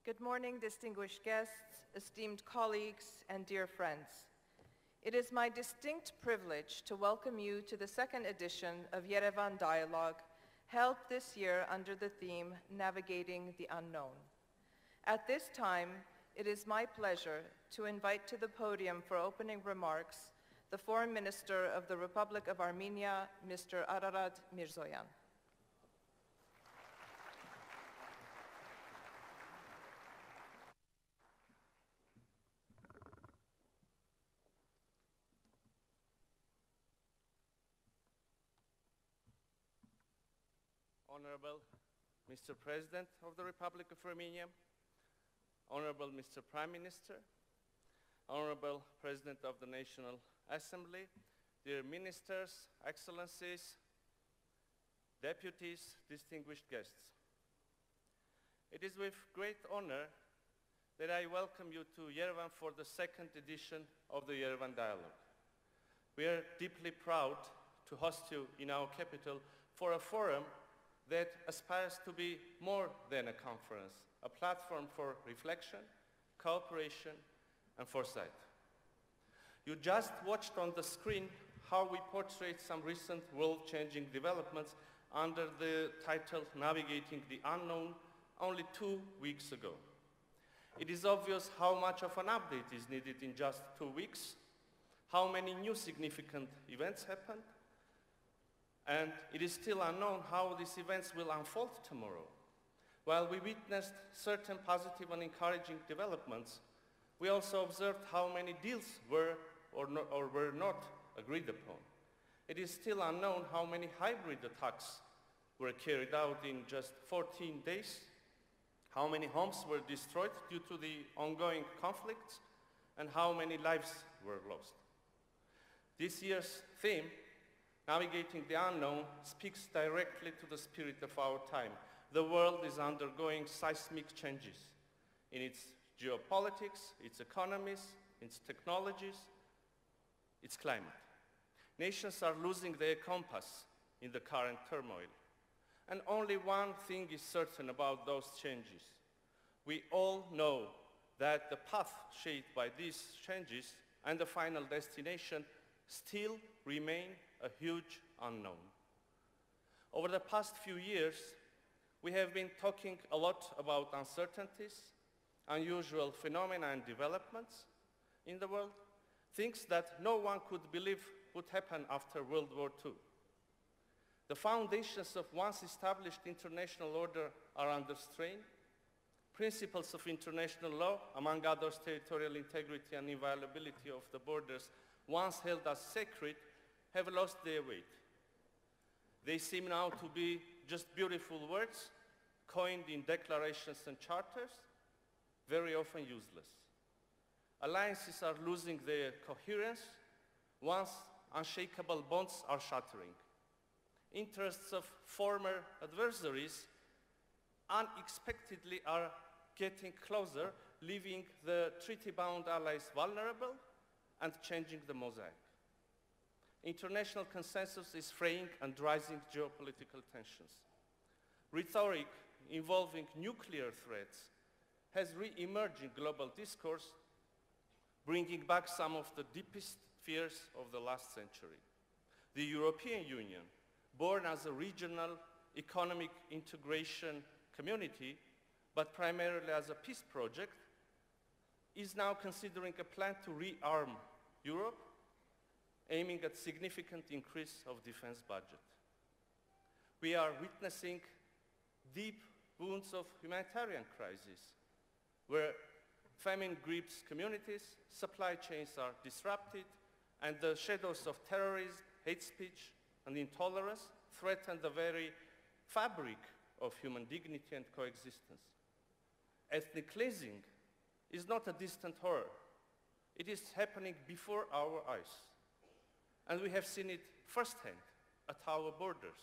Good morning, distinguished guests, esteemed colleagues, and dear friends. It is my distinct privilege to welcome you to the second edition of Yerevan Dialogue, held this year under the theme, Navigating the Unknown. At this time, it is my pleasure to invite to the podium for opening remarks the Foreign Minister of the Republic of Armenia, Mr. Ararad Mիրզոյան. Honorable Mr. President of the Republic of Armenia, Honorable Mr. Prime Minister, Honorable President of the National Assembly, dear ministers, excellencies, deputies, distinguished guests. It is with great honor that I welcome you to Yerevan for the second edition of the Yerevan Dialogue. We are deeply proud to host you in our capital for a forum that aspires to be more than a conference, a platform for reflection, cooperation, and foresight. You just watched on the screen how we portrayed some recent world-changing developments under the title Navigating the Unknown only 2 weeks ago. It is obvious how much of an update is needed in just 2 weeks, how many new significant events happened, and it is still unknown how these events will unfold tomorrow. While we witnessed certain positive and encouraging developments, we also observed how many deals were or were not agreed upon. It is still unknown how many hybrid attacks were carried out in just 14 days, how many homes were destroyed due to the ongoing conflicts, and how many lives were lost. This year's theme, Navigating the Unknown, speaks directly to the spirit of our time. The world is undergoing seismic changes in its geopolitics, its economies, its technologies, its climate. Nations are losing their compass in the current turmoil. And only one thing is certain about those changes. We all know that the path shaped by these changes and the final destination still remain a huge unknown. Over the past few years, we have been talking a lot about uncertainties, unusual phenomena and developments in the world, things that no one could believe would happen after World War II. The foundations of once established international order are under strain. Principles of international law, among others territorial integrity and inviolability of the borders, once held as sacred, have lost their weight. They seem now to be just beautiful words, coined in declarations and charters, very often useless. Alliances are losing their coherence, once unshakable bonds are shattering. Interests of former adversaries unexpectedly are getting closer, leaving the treaty-bound allies vulnerable and changing the mosaic. International consensus is fraying and rising geopolitical tensions. Rhetoric involving nuclear threats has re-emerged in global discourse, bringing back some of the deepest fears of the last century. The European Union, born as a regional economic integration community, but primarily as a peace project, is now considering a plan to rearm Europe, aiming at significant increase of defense budget. We are witnessing deep wounds of humanitarian crisis, where famine grips communities, supply chains are disrupted, and the shadows of terrorism, hate speech, and intolerance threaten the very fabric of human dignity and coexistence. Ethnic cleansing is not a distant horror. It is happening before our eyes. And we have seen it firsthand at our borders.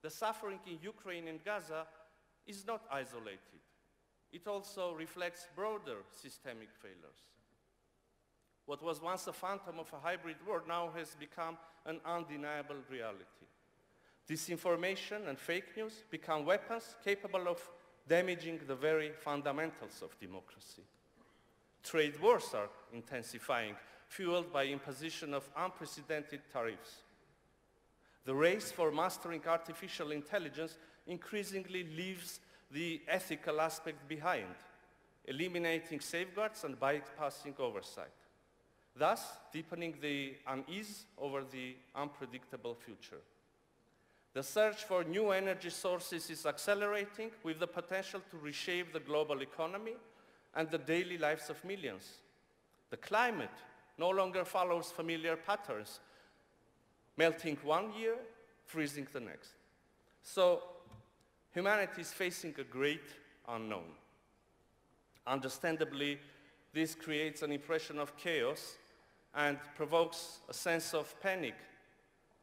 The suffering in Ukraine and Gaza is not isolated. It also reflects broader systemic failures. What was once a phantom of a hybrid war now has become an undeniable reality. Disinformation and fake news become weapons capable of damaging the very fundamentals of democracy. Trade wars are intensifying, fueled by imposition of unprecedented tariffs. The race for mastering artificial intelligence increasingly leaves the ethical aspect behind, eliminating safeguards and bypassing oversight, thus deepening the unease over the unpredictable future. The search for new energy sources is accelerating, with the potential to reshape the global economy and the daily lives of millions. The climate no longer follows familiar patterns, melting one year, freezing the next. So humanity is facing a great unknown. Understandably, this creates an impression of chaos and provokes a sense of panic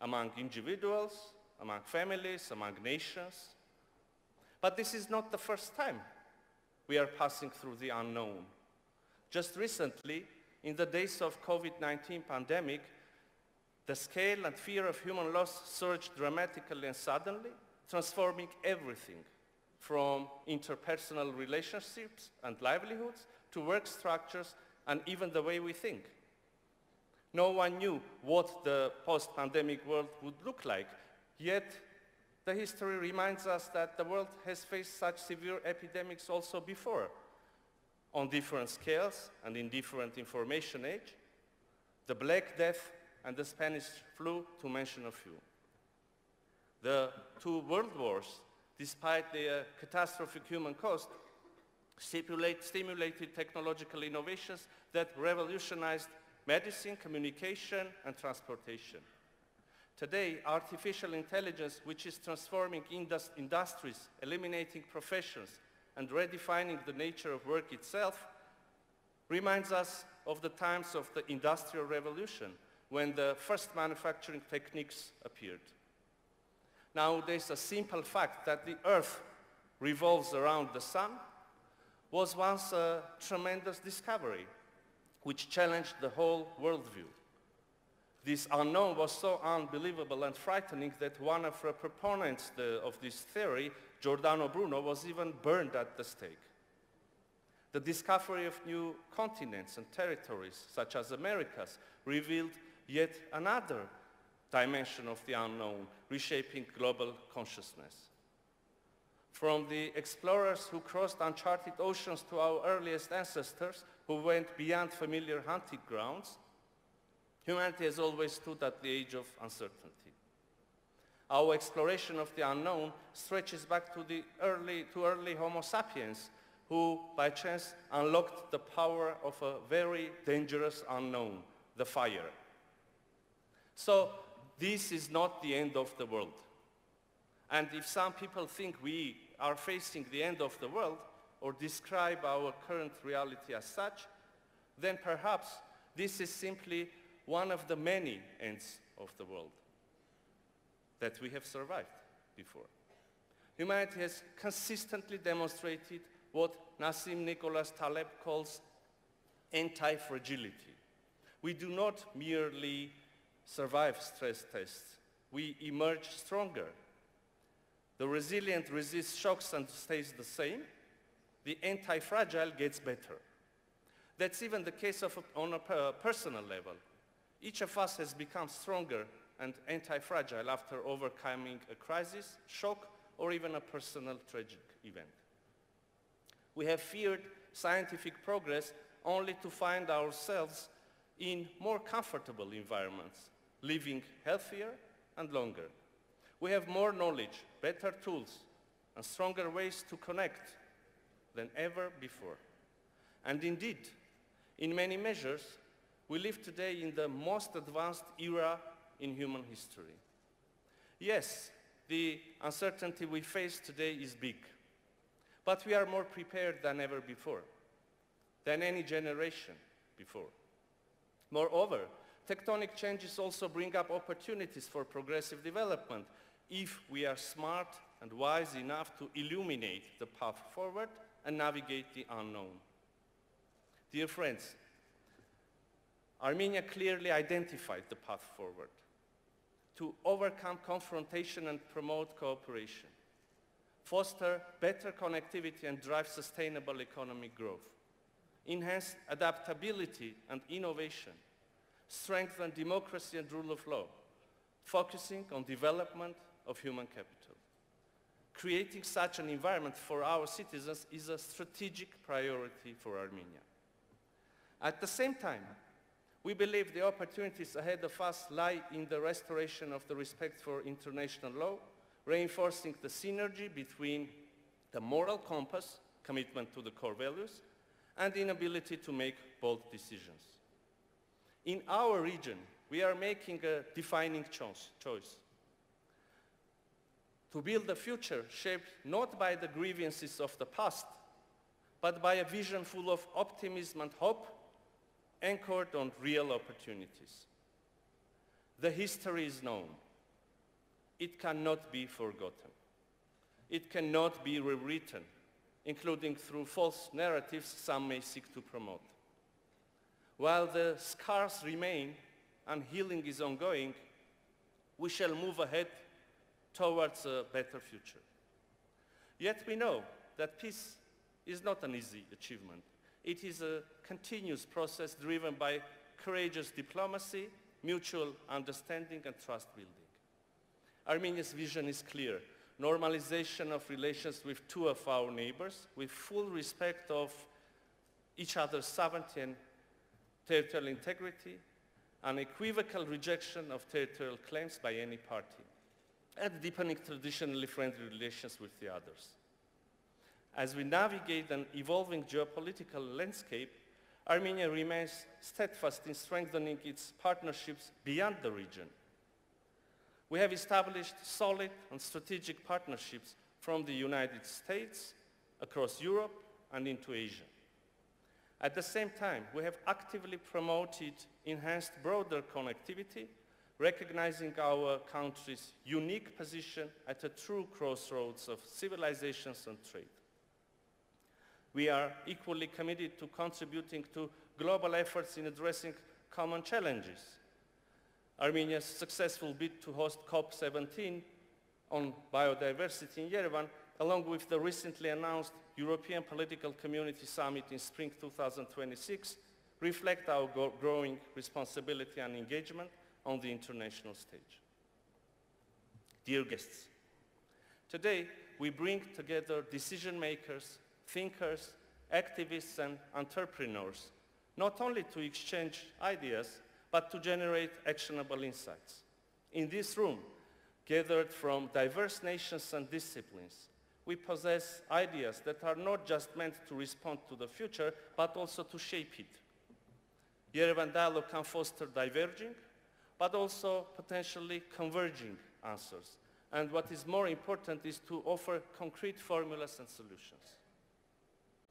among individuals, among families, among nations. But this is not the first time we are passing through the unknown. Just recently, in the days of COVID-19 pandemic, the scale and fear of human loss surged dramatically and suddenly, transforming everything from interpersonal relationships and livelihoods to work structures and even the way we think. No one knew what the post-pandemic world would look like, yet the history reminds us that the world has faced such severe epidemics also before, on different scales and in different information age. The Black Death and the Spanish flu, to mention a few. The two world wars, despite their catastrophic human cost, stimulated technological innovations that revolutionized medicine, communication, and transportation. Today, artificial intelligence, which is transforming industries, eliminating professions, and redefining the nature of work itself, reminds us of the times of the Industrial Revolution, when the first manufacturing techniques appeared. Nowadays, a simple fact that the Earth revolves around the sun was once a tremendous discovery, which challenged the whole worldview. This unknown was so unbelievable and frightening that one of the proponents of this theory, Giordano Bruno, was even burned at the stake. The discovery of new continents and territories, such as Americas, revealed yet another dimension of the unknown, reshaping global consciousness. From the explorers who crossed uncharted oceans to our earliest ancestors who went beyond familiar hunting grounds, humanity has always stood at the age of uncertainty. Our exploration of the unknown stretches back to early Homo sapiens, who by chance unlocked the power of a very dangerous unknown, the fire. So this is not the end of the world. And if some people think we are facing the end of the world or describe our current reality as such, then perhaps this is simply one of the many ends of the world that we have survived before. Humanity has consistently demonstrated what Nassim Nicholas Taleb calls anti-fragility. We do not merely survive stress tests, we emerge stronger. The resilient resists shocks and stays the same. The anti-fragile gets better. That's even the case on a personal level. Each of us has become stronger and anti-fragile after overcoming a crisis, shock, or even a personal tragic event. We have feared scientific progress only to find ourselves in more comfortable environments, living healthier and longer. We have more knowledge, better tools, and stronger ways to connect than ever before. And indeed, in many measures, we live today in the most advanced era in human history. Yes, the uncertainty we face today is big, but we are more prepared than ever before, than any generation before. Moreover, tectonic changes also bring up opportunities for progressive development if we are smart and wise enough to illuminate the path forward and navigate the unknown. Dear friends, Armenia clearly identified the path forward to overcome confrontation and promote cooperation. foster better connectivity and drive sustainable economic growth, enhance adaptability and innovation, strengthen democracy and rule of law, focusing on development of human capital. Creating such an environment for our citizens is a strategic priority for Armenia. At the same time, we believe the opportunities ahead of us lie in the restoration of the respect for international law, reinforcing the synergy between the moral compass, commitment to the core values, and the inability to make bold decisions. In our region, we are making a defining choice. To build a future shaped not by the grievances of the past, but by a vision full of optimism and hope, anchored on real opportunities. The history is known. It cannot be forgotten. It cannot be rewritten, including through false narratives some may seek to promote. While the scars remain and healing is ongoing, we shall move ahead towards a better future. Yet we know that peace is not an easy achievement. It is a continuous process driven by courageous diplomacy, mutual understanding, and trust building. Armenia's vision is clear: normalization of relations with two of our neighbors, with full respect of each other's sovereignty and territorial integrity, unequivocal rejection of territorial claims by any party, and deepening traditionally friendly relations with the others. As we navigate an evolving geopolitical landscape, Armenia remains steadfast in strengthening its partnerships beyond the region. We have established solid and strategic partnerships from the United States, across Europe, and into Asia. At the same time, we have actively promoted enhanced broader connectivity, recognizing our country's unique position at a true crossroads of civilizations and trade. We are equally committed to contributing to global efforts in addressing common challenges. Armenia's successful bid to host COP17 on biodiversity in Yerevan, along with the recently announced European Political Community Summit in spring 2026, reflect our growing responsibility and engagement on the international stage. Dear guests, today we bring together decision makers, thinkers, activists, and entrepreneurs, not only to exchange ideas, but to generate actionable insights. In this room, gathered from diverse nations and disciplines, we possess ideas that are not just meant to respond to the future, but also to shape it. Yerevan dialogue can foster diverging, but also potentially converging answers. And what is more important is to offer concrete formulas and solutions.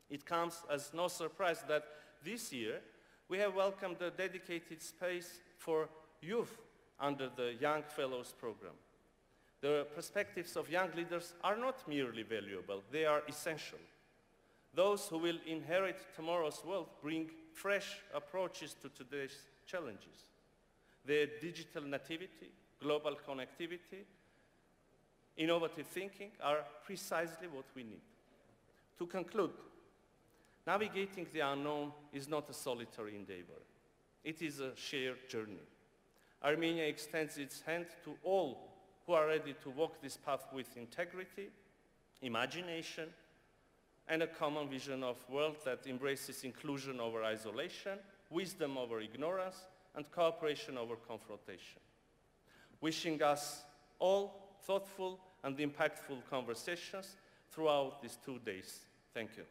It comes as no surprise that this year we have welcomed a dedicated space for youth under the Young Fellows program. The perspectives of young leaders are not merely valuable, they are essential. Those who will inherit tomorrow's world bring fresh approaches to today's challenges. Their digital nativity, global connectivity, innovative thinking are precisely what we need. To conclude, navigating the unknown is not a solitary endeavor. It is a shared journey. Armenia extends its hand to all who are ready to walk this path with integrity, imagination, and a common vision of a world that embraces inclusion over isolation, wisdom over ignorance, and cooperation over confrontation. Wishing us all thoughtful and impactful conversations throughout these 2 days. Thank you.